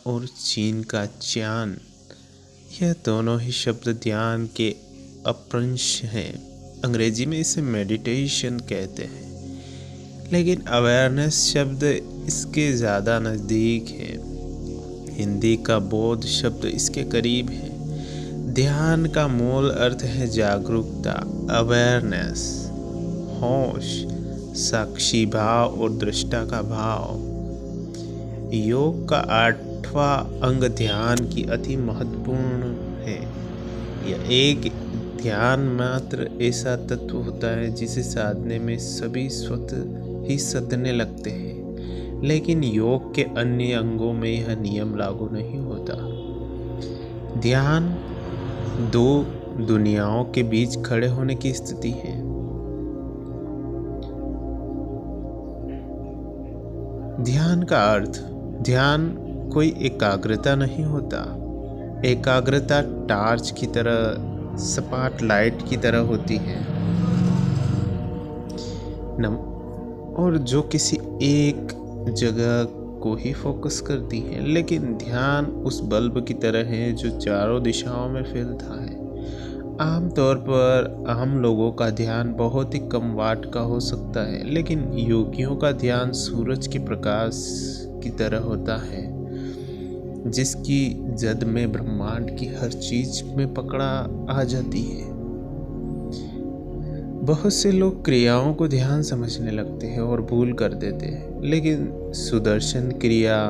और चीन का च्यान, यह दोनों ही शब्द ध्यान के अपभ्रंश हैं। अंग्रेजी में इसे मेडिटेशन कहते हैं, लेकिन अवेयरनेस शब्द इसके ज़्यादा नज़दीक है। हिंदी का बोध शब्द इसके करीब है। ध्यान का मूल अर्थ है जागरूकता, अवेयरनेस, होश, साक्षी भाव और दृष्टा का भाव। योग का 8वां अंग ध्यान की अति महत्वपूर्ण है। यह एक ध्यान मात्र ऐसा तत्व होता है जिसे साधने में सभी स्वतः ही सधने लगते हैं, लेकिन योग के अन्य अंगों में यह नियम लागू नहीं होता। ध्यान दो दुनियाओं के बीच खड़े होने की स्थिति है। ध्यान का अर्थ, ध्यान कोई एकाग्रता नहीं होता। एकाग्रता टार्च की तरह, सपाट लाइट की तरह होती है और जो किसी एक जगह को ही फोकस करती है। लेकिन ध्यान उस बल्ब की तरह है जो चारों दिशाओं में फैलता है। आमतौर पर आम लोगों का ध्यान बहुत ही कम वाट का हो सकता है, लेकिन योगियों का ध्यान सूरज के प्रकाश की तरह होता है, जिसकी जद में ब्रह्मांड की हर चीज में पकड़ा आ जाती है। बहुत से लोग क्रियाओं को ध्यान समझने लगते हैं और भूल कर देते हैं, लेकिन सुदर्शन क्रिया,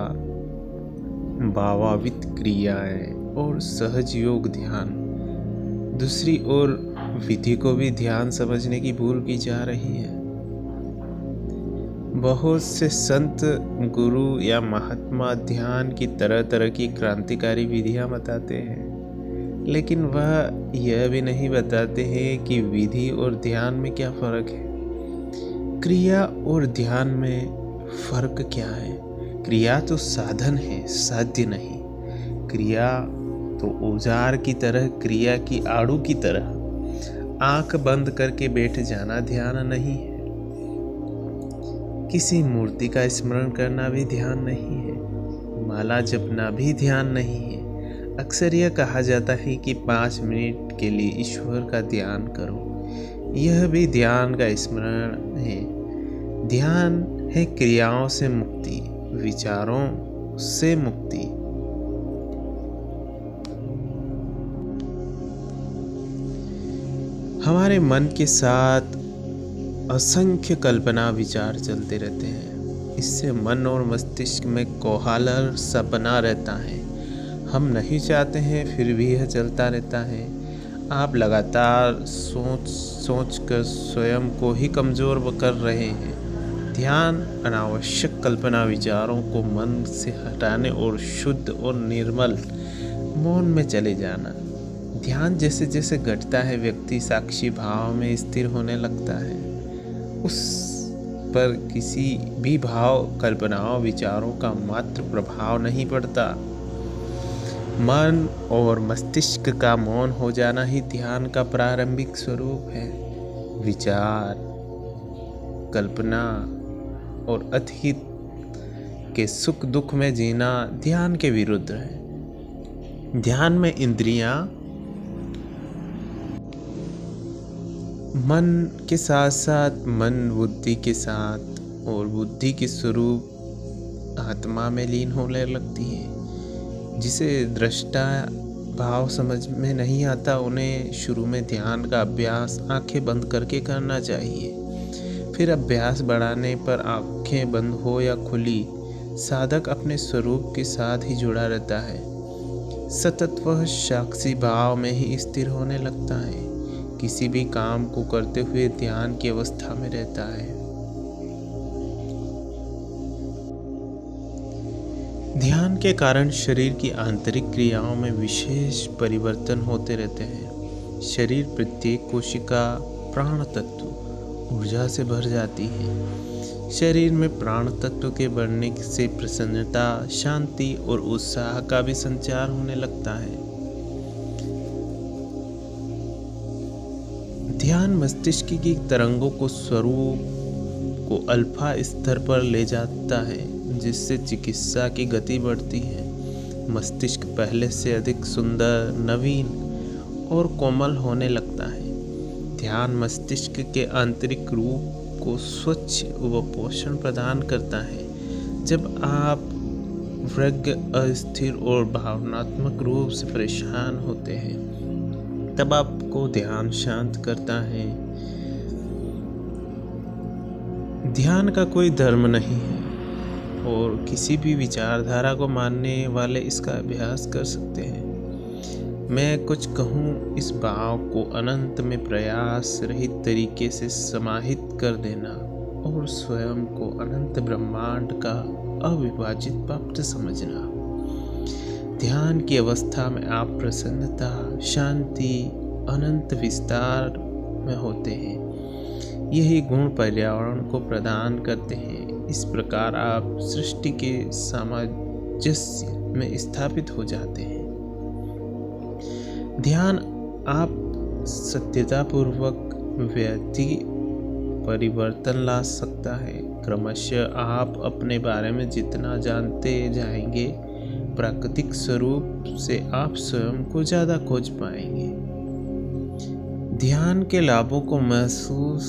भावावित क्रियाएं और सहज योग ध्यान। दूसरी ओर विधि को भी ध्यान समझने की भूल की जा रही है। बहुत से संत, गुरु या महात्मा ध्यान की तरह तरह की क्रांतिकारी विधियां बताते हैं, लेकिन वह यह भी नहीं बताते हैं कि विधि और ध्यान में क्या फर्क है। क्रिया और ध्यान में फर्क क्या है? क्रिया तो साधन है, साध्य नहीं। क्रिया तो औजार की तरह, क्रिया की आड़ू की तरह आंख बंद करके बैठ जाना ध्यान नहीं है। किसी मूर्ति का स्मरण करना भी ध्यान नहीं है। माला जपना भी ध्यान नहीं है। अक्सर यह कहा जाता है कि 5 मिनट के लिए ईश्वर का ध्यान करो। यह भी ध्यान का स्मरण है। ध्यान है क्रियाओं से मुक्ति, विचारों से मुक्ति। हमारे मन के साथ असंख्य कल्पना विचार चलते रहते हैं। इससे मन और मस्तिष्क में कोलाहल सा बना रहता है। हम नहीं चाहते हैं, फिर भी यह चलता रहता है। आप लगातार सोच कर स्वयं को ही कमज़ोर कर रहे हैं। ध्यान अनावश्यक कल्पना विचारों को मन से हटाने और शुद्ध और निर्मल मौन में चले जाना। ध्यान जैसे जैसे घटता है, व्यक्ति साक्षी भाव में स्थिर होने लगता है। उस पर किसी भी भाव, कल्पनाओं, विचारों का मात्र प्रभाव नहीं पड़ता। मन और मस्तिष्क का मौन हो जाना ही ध्यान का प्रारंभिक स्वरूप है। विचार, कल्पना और अतीत के सुख दुख में जीना ध्यान के विरुद्ध है। ध्यान में इंद्रियां मन के साथ साथ मन बुद्धि के साथ और बुद्धि के स्वरूप आत्मा में लीन होने लगती है। जिसे दृष्टा भाव समझ में नहीं आता, उन्हें शुरू में ध्यान का अभ्यास आंखें बंद करके करना चाहिए। फिर अभ्यास बढ़ाने पर आंखें बंद हो या खुली, साधक अपने स्वरूप के साथ ही जुड़ा रहता है। सतत वह साक्षी भाव में ही स्थिर होने लगता है। किसी भी काम को करते हुए ध्यान की अवस्था में रहता है। ध्यान के कारण शरीर की आंतरिक क्रियाओं में विशेष परिवर्तन होते रहते हैं। शरीर प्रत्येक कोशिका प्राण तत्व, ऊर्जा से भर जाती है। शरीर में प्राण तत्व के बढ़ने से प्रसन्नता, शांति और उत्साह का भी संचार होने लगता है। ध्यान मस्तिष्क की तरंगों को स्वरूप को अल्फा स्तर पर ले जाता है, जिससे चिकित्सा की गति बढ़ती है। मस्तिष्क पहले से अधिक सुंदर, नवीन और कोमल होने लगता है। ध्यान मस्तिष्क के आंतरिक रूप को स्वच्छ व पोषण प्रदान करता है। जब आप व्यग्र, अस्थिर और भावनात्मक रूप से परेशान होते हैं, तब आपको ध्यान शांत करता है। ध्यान का कोई धर्म नहीं है और किसी भी विचारधारा को मानने वाले इसका अभ्यास कर सकते हैं। मैं कुछ कहूँ, इस भाव को अनंत में प्रयास रहित तरीके से समाहित कर देना और स्वयं को अनंत ब्रह्मांड का अविभाजित पात्र समझना। ध्यान की अवस्था में आप प्रसन्नता, शांति, अनंत विस्तार में होते हैं। यही गुण पर्यावरण को प्रदान करते हैं। इस प्रकार आप सृष्टि के सामंजस्य में स्थापित हो जाते हैं। ध्यान आप सत्यतापूर्वक व्यक्ति परिवर्तन ला सकता है। क्रमशः आप अपने बारे में जितना जानते जाएंगे, प्राकृतिक स्वरूप से आप स्वयं को ज़्यादा खोज पाएंगे। ध्यान के लाभों को महसूस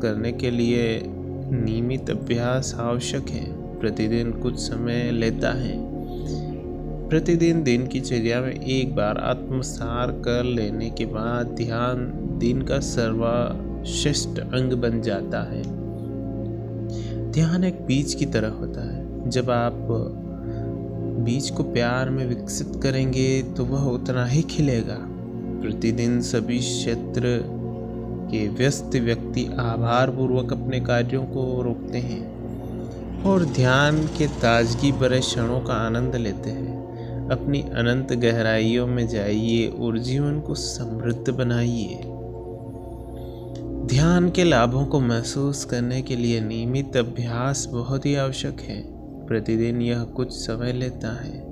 करने के लिए नियमित अभ्यास आवश्यक है। प्रतिदिन कुछ समय लेता है। प्रतिदिन दिन की चर्या में एक बार आत्मसार कर लेने के बाद ध्यान दिन का सर्वश्रेष्ठ अंग बन जाता है। ध्यान एक बीज की तरह होता है। जब आप बीज को प्यार में विकसित करेंगे तो वह उतना ही खिलेगा। प्रतिदिन सभी क्षेत्र के व्यस्त व्यक्ति आभारपूर्वक अपने कार्यों को रोकते हैं और ध्यान के ताजगी भरे क्षणों का आनंद लेते हैं। अपनी अनंत गहराइयों में जाइए और जीवन को समृद्ध बनाइए। ध्यान के लाभों को महसूस करने के लिए नियमित अभ्यास बहुत ही आवश्यक है। प्रतिदिन यह कुछ समय लेता है।